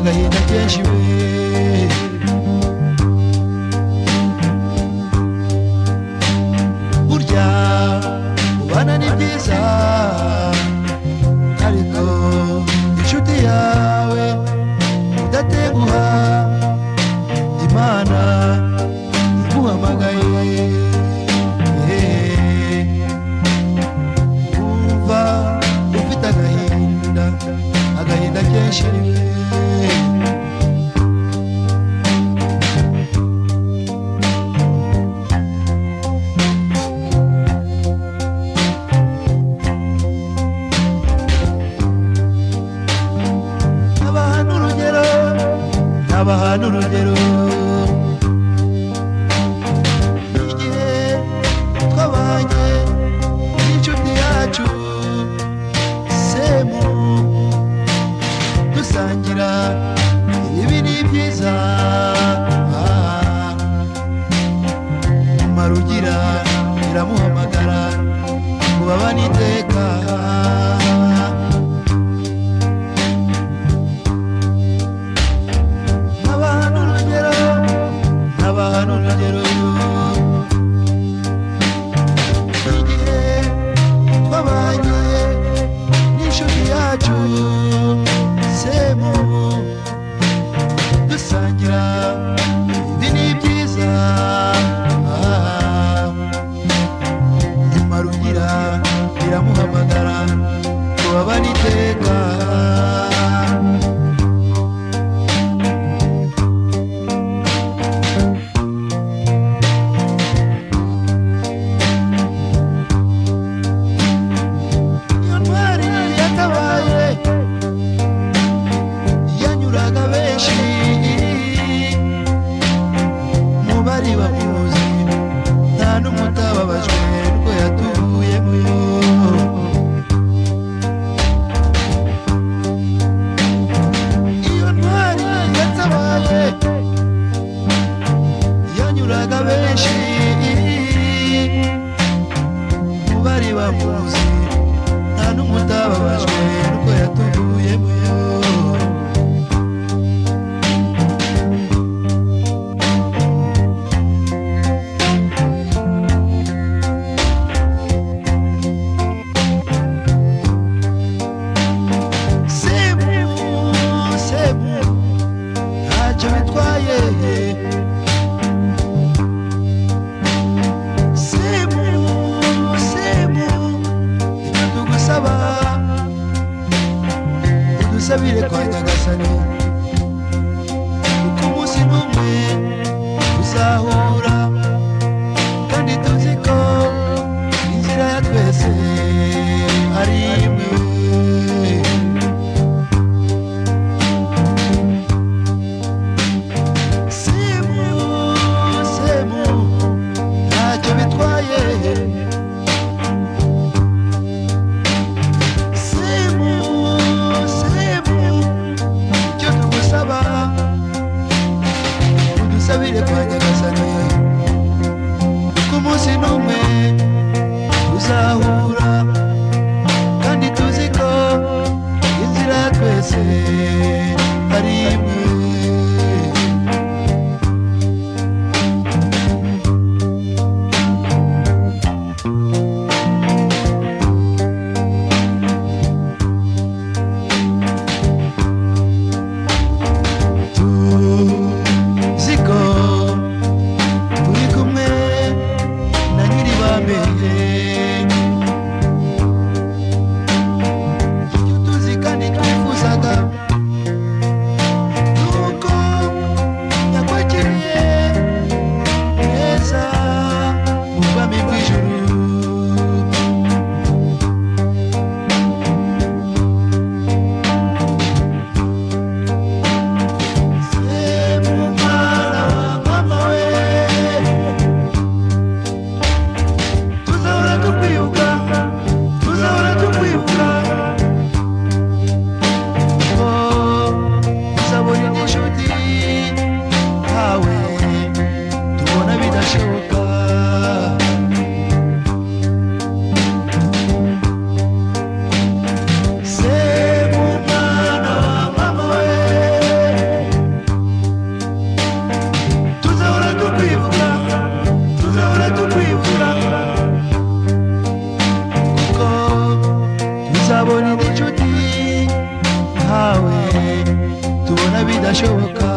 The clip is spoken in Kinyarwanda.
agahinda kenshi we. Burya ubana ni byiza, ariko inshuti yawe udatenguha, Imana iguhamagaye. Umva ufite agahinda kenshi abaha n'urugero. Igihe twabanye n'inshuti yacu Semu, dusangira ibi ni byiza, Marugira iramuhamagara ngo babane iteka. Igihe twabanye n'inshuti yacu Semu, dusangira ibi ni byiza, Marugira iramuhamagara ngo babane iteka. Mubari bamuzi nta n'umutababajwe nuko yatuvuyemo. Iyo ntwari yatabaye yanyuraga benshi, mubari bamuzi nta n'umutababajwe nuko yatuvuyemo. Ntacyo bitwaye Semu, icyo tugusaba udusabire kwa Nyagasani, kuko umunsi n'umwe tuzahura, kandi tuzi ko inzira ya twese ari imwe. Udusabire kwa Nyagasani, kuko umunsi n'umwe tuzahura, kandi tuzi ko inzira ya twese ari imwe. bidashoboka